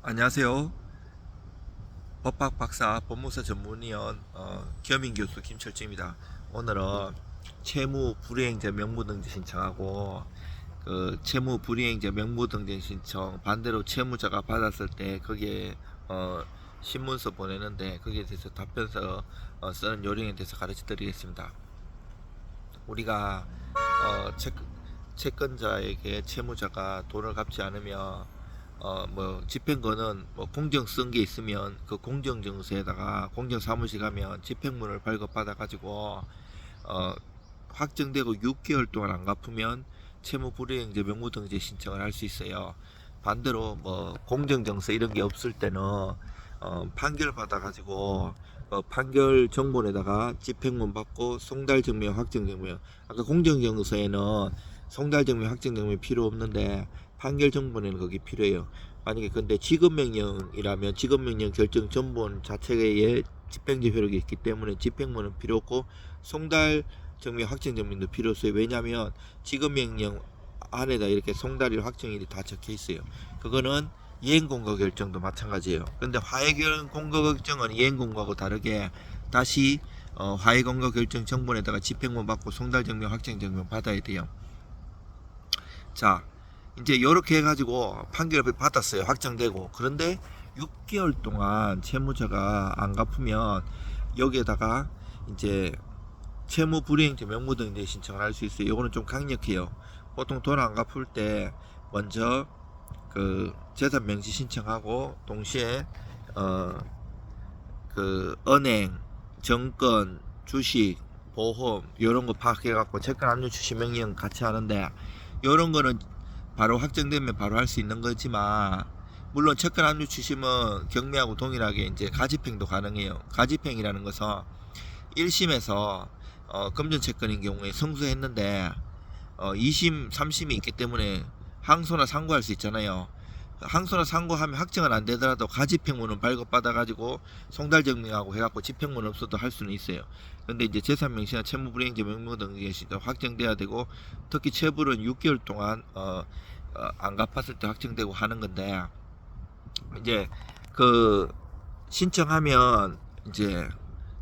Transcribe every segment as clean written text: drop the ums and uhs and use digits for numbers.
안녕하세요. 법학 박사 법무사 전문위원 겸임 교수 김철주입니다. 오늘은 채무 불이행자 명부등재 신청하고 그 채무 불이행자 명부등재 신청 반대로 채무자가 받았을 때 거기에 신문서 보내는데 거기에 대해서 답변서 쓰는 요령에 대해서 가르쳐 드리겠습니다. 우리가 채권자에게 채무자가 돈을 갚지 않으면 뭐 집행권은 뭐 공정 쓴 게 있으면 그 공정증서에다가 공정사무실 가면 집행문을 발급받아 가지고 어 확정되고 6개월 동안 안 갚으면 채무불이행자 명부등재 신청을 할 수 있어요. 반대로 뭐 공정증서 이런 게 없을 때는 판결 받아 가지고 판결 정본에다가 집행문 받고 송달증명 확정증명, 아까 공정증서에는 송달증명 확정증명이 필요 없는데 판결 정본에는 그게 필요해요. 만약에 근데 지급명령이라면 지급명령 결정 전본 자체에 집행제 효력이 있기 때문에 집행문은 필요 없고 송달증명 확정증명도 필요 없어요. 왜냐하면 지급명령 안에다 이렇게 송달일 확정일이 다 적혀 있어요. 그거는 이행공고 결정도 마찬가지예요. 근데 화해공고 결정은 이행공고하고 다르게 다시 화해공고 결정 정본에다가 집행문 받고 송달증명 확정증명 받아야 돼요. 자, 이제 이렇게 해가지고 판결을 받았어요. 확정되고. 그런데 6개월 동안 채무자가 안 갚으면 여기에다가 이제 채무 불이행자 명부등재 신청을 할 수 있어요. 이거는 좀 강력해요. 보통 돈 안 갚을 때 먼저 그 재산 명시 신청하고 동시에 그 은행, 정권, 주식, 보험 이런 거 파악해갖고 채권 압류 추시 명령 같이 하는데 이런 거는 바로 확정되면 바로 할 수 있는 거지만 물론 채권 압류 추심은 경매하고 동일하게 이제 가집행도 가능해요. 가집행이라는 것은 1심에서 금전 채권인 경우에 성수했는데 2심, 3심이 있기 때문에 항소나 상고할 수 있잖아요. 항소나 상고하면 확정은 안 되더라도 가집행문은 발급받아가지고 송달증명하고 해갖고 집행문 없어도 할 수는 있어요. 근데 이제 재산명시나 채무불이행자 명부 등이 확정돼야 되고 특히 채불은 6개월 동안 안 갚았을 때 확정되고 하는 건데 이제 그 신청하면 이제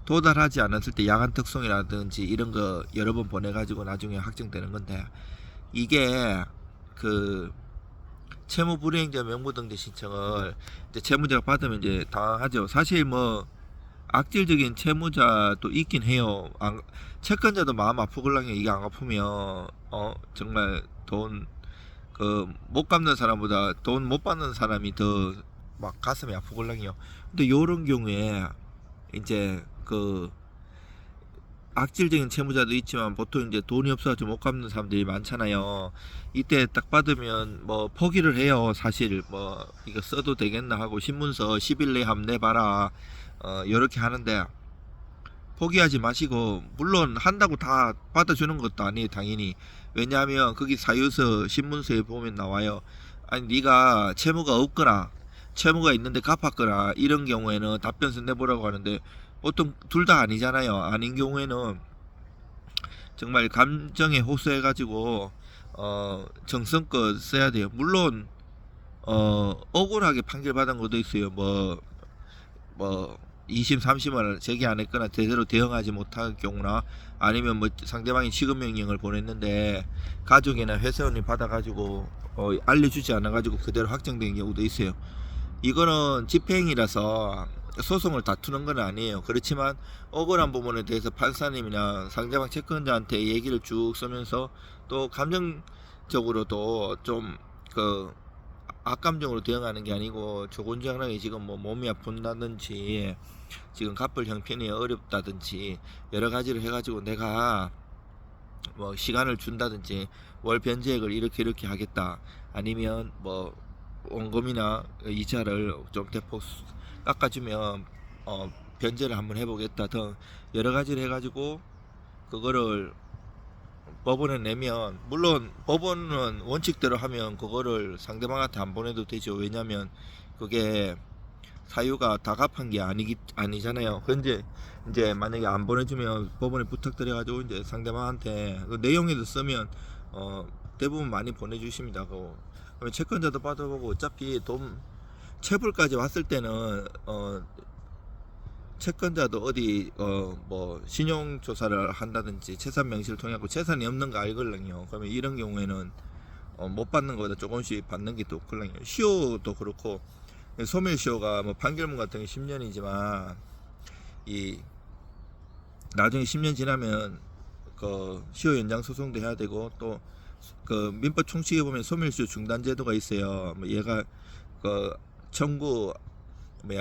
도달하지 않았을 때 야간 특송이라든지 이런 거 여러 번 보내가지고 나중에 확정되는 건데 이게 그 채무불이행자 명부등재 신청을 이제 채무자가 받으면 이제 당하죠. 사실 뭐 악질적인 채무자도 있긴 해요. 채권자도 마음 아프걸랑요. 이게 안 갚으면 정말 돈 그 못 갚는 사람보다 돈 못 받는 사람이 더 막 가슴이 아프걸랑요. 근데 요런 경우에 이제 그 악질적인 채무자도 있지만 보통 이제 돈이 없어서 못 갚는 사람들이 많잖아요. 이때 딱 받으면 뭐 포기를 해요. 사실 뭐 이거 써도 되겠나 하고 신문서 10일 내에 한번 내봐라 이렇게 하는데 포기하지 마시고 물론 한다고 다 받아주는 것도 아니에요. 당연히. 왜냐하면 거기 사유서 신문서에 보면 나와요. 아니 네가 채무가 없거나 채무가 있는데 갚았거나 이런 경우에는 답변서 내보라고 하는데 보통 둘 다 아니잖아요. 아닌 경우에는 정말 감정에 호소해가지고 정성껏 써야 돼요. 물론 억울하게 판결받은 것도 있어요. 뭐 2심 3심을 제기 안 했거나 제대로 대응하지 못한 경우나 아니면 뭐 상대방이 지급명령을 보냈는데 가족이나 회사원이 받아가지고 알려주지 않아가지고 그대로 확정된 경우도 있어요. 이거는 집행이라서 소송을 다투는 건 아니에요. 그렇지만 억울한 부분에 대해서 판사님이나 상대방 채권자한테 얘기를 쭉 쓰면서 또 감정적으로도 좀 그 악감정으로 대응하는 게 아니고 조곤장하게 지금 뭐 몸이 아픈다든지 지금 갚을 형편이 어렵다든지 여러 가지를 해가지고 내가 뭐 시간을 준다든지 월 변제액을 이렇게 하겠다 아니면 뭐 원금이나 이자를 좀 대폭 깎아주면 변제를 한번 해보겠다 등 여러 가지를 해가지고 그거를 법원에 내면 물론 법원은 원칙대로 하면 그거를 상대방한테 안 보내도 되죠. 왜냐면 그게 사유가 다 갚은 게 아니잖아요. 근데 이제 만약에 안 보내주면 법원에 부탁드려가지고 이제 상대방한테 그 내용에도 쓰면 대부분 많이 보내주십니다. 그러면 채권자도 받아보고 어차피 돈 체불까지 왔을 때는 채권자도 어디 뭐 신용 조사를 한다든지 재산 명시를 통해 갖고 재산이 없는 거 알걸랑요. 그러면 이런 경우에는 못 받는 거보다 조금씩 받는 게 더 걸랑요. 시효도 그렇고 소멸시효가 뭐 판결문 같은 게 10년이지만 이 나중에 10년 지나면 그 시효 연장 소송도 해야 되고 또 그 민법 총칙에 보면 소멸시효 중단 제도가 있어요. 뭐 얘가 그 청구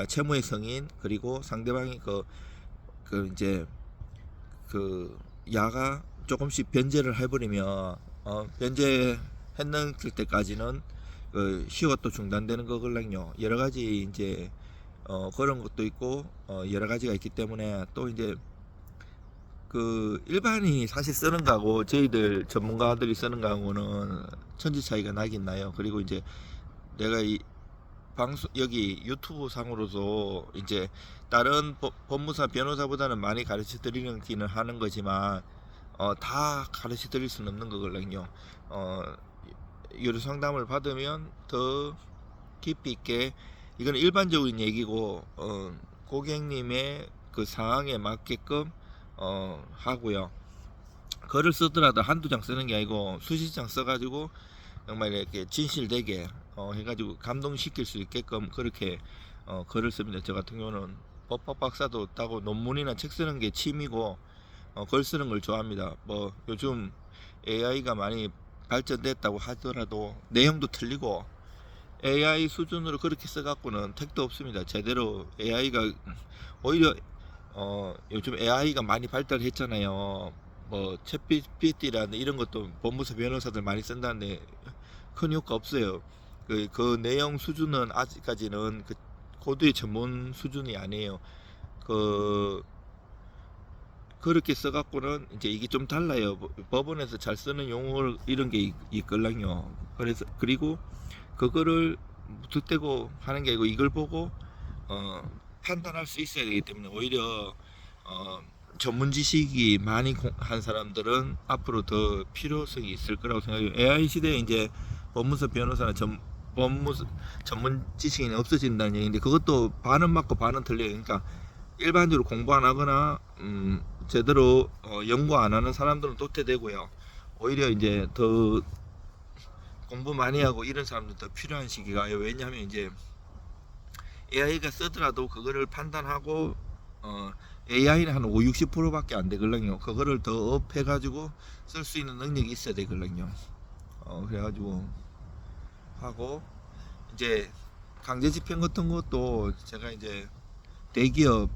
채무의 성인 그리고 상대방이 그 이제 그 야가 조금씩 변제를 해버리면 변제했는 때까지는 그 시효가 또 중단되는 거걸랑요. 여러 가지 이제 그런 것도 있고 여러 가지가 있기 때문에 또 이제 그 일반인이 사실 쓰는 거하고 저희들 전문가들이 쓰는 거하고는 천지 차이가 나긴 나요. 그리고 이제 내가 이 방송 여기 유튜브 상으로도 이제 다른 법무사 변호사보다는 많이 가르쳐 드리기는 하는 거지만 다 가르쳐 드릴 수는 없는 거거든요. 유료 상담을 받으면 더 깊이 있게 이건 일반적인 얘기고 고객님의 그 상황에 맞게끔 하고요. 글을 쓰더라도 한두 장 쓰는 게 아니고 수십 장 써가지고 정말 이렇게 진실되게 해가지고 감동시킬 수 있게끔 그렇게 글을 씁니다. 저 같은 경우는 법학 박사도 따고 논문이나 책 쓰는 게 취미고 글 쓰는 걸 좋아합니다. 뭐 요즘 AI가 많이 발전됐다고 하더라도 내용도 틀리고 AI 수준으로 그렇게 써갖고는 택도 없습니다. 제대로 AI가 오히려 요즘 AI가 많이 발달했잖아요. 뭐 챗GPT라는 이런 것도 법무사 변호사들 많이 쓴다는데 큰 효과 없어요. 그 내용 수준은 아직까지는 그 고도의 전문 수준이 아니에요. 그렇게 써갖고는 이제 이게 좀 달라요. 법원에서 잘 쓰는 용어 이런 게 있걸랑요. 그래서 그리고 그거를 득대고 하는 게 아니고 이걸 보고 판단할 수 있어야 되기 때문에 오히려 전문 지식이 많이 한 사람들은 앞으로 더 필요성이 있을 거라고 생각해요. AI 시대에 이제 법무사 변호사나 전문 지식이 없어진다는 얘기인데 그것도 반은 맞고 반은 틀려요. 그러니까 일반적으로 공부 안 하거나 제대로 연구 안 하는 사람들은 도태되고요. 오히려 이제 더 공부 많이 하고 이런 사람들 더 필요한 시기가 왜냐하면 이제 AI가 쓰더라도 그거를 판단하고 AI는 한 5, 60%밖에 안 되거든요. 그거를 더 업해가지고 쓸 수 있는 능력이 있어야 되거든요. 그래가지고 하고 이제 강제 집행 같은 것도 제가 이제 대기업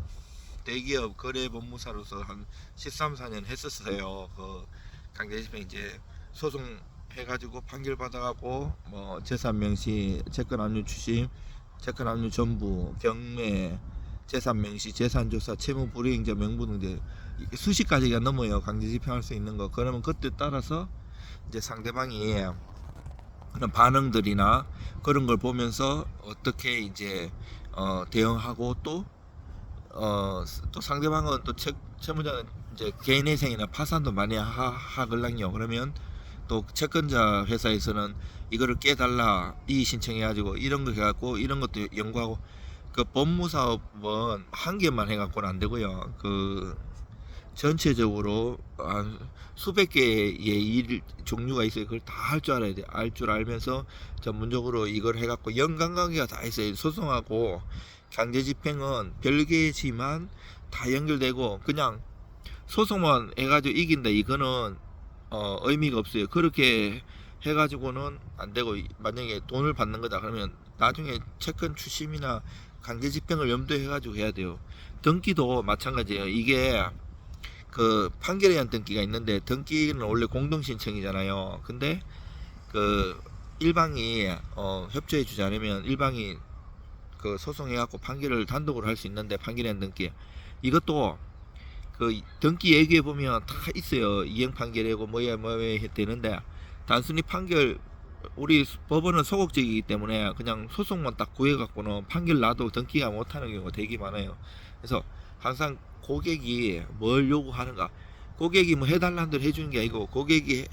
거래 법무사로서 한 13, 14년 했었어요. 그 강제 집행 이제 소송 해가지고 판결 받아갖고 뭐 재산 명시, 채권 압류 추심, 채권 압류 전부, 경매, 재산 명시, 재산 조사, 채무 불이행자 명부 등등 수십 가지가 넘어요. 강제 집행할 수 있는 거. 그러면 그때 따라서 이제 상대방이 그런 반응들이나 그런 걸 보면서 어떻게 이제 대응하고 또 상대방은 또 채무자는 이제 개인회생이나 파산도 많이 하걸랑요. 그러면 또 채권자 회사에서는 이거를 깨달라 이의 신청해가지고 이런 거 해갖고 이런 것도 연구하고 그 법무사업은 한 개만 해갖고는 안 되고요. 그 전체적으로 수백 개의 일 종류가 있어요. 그걸 다 할 줄 알아야 돼. 알 줄 알면서 전문적으로 이걸 해갖고 연관관계가 다 있어요. 소송하고 강제집행은 별개지만 다 연결되고 그냥 소송만 해가지고 이긴다 이거는 의미가 없어요. 그렇게 해가지고는 안 되고 만약에 돈을 받는 거다 그러면 나중에 채권 추심이나 강제집행을 염두에 해가지고 해야 돼요. 등기도 마찬가지예요. 이게 그 판결에 의한 등기가 있는데 등기는 원래 공동신청이잖아요. 근데 그 일방이 협조해 주지 않으면 일방이 그 소송해갖고 판결을 단독으로 할 수 있는데 판결에 의한 등기 이것도 그 등기 얘기해 보면 다 있어요. 이행 판결이고 뭐야 되는데 단순히 판결 우리 법원은 소극적이기 때문에 그냥 소송만 딱 구해갖고는 판결 나도 등기가 못하는 경우가 되게 많아요. 그래서 항상 고객이 뭘 요구하는가 고객이 뭐 해달라는 대로 해주는 게 아니고 고객이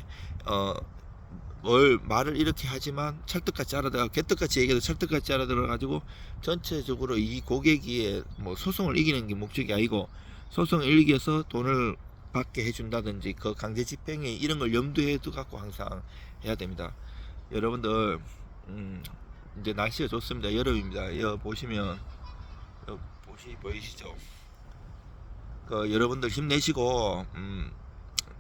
뭘 말을 이렇게 하지만 찰떡같이 알아들어 개떡같이 얘기해도 찰떡같이 알아들어 가지고 전체적으로 이 고객이 뭐 소송을 이기는 게 목적이 아니고 소송을 이겨서 돈을 받게 해준다든지 그 강제 집행에 이런 걸 염두에 두 갖고 항상 해야 됩니다. 여러분들 이제 날씨가 좋습니다. 여름입니다. 여기 보시면 여기 보이시죠? 그 여러분들 힘내시고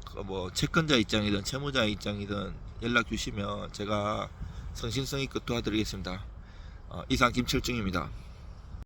그뭐 채권자 입장이든 채무자 입장이든 연락 주시면 제가 성심성의껏 도와드리겠습니다. 이상 김철중입니다.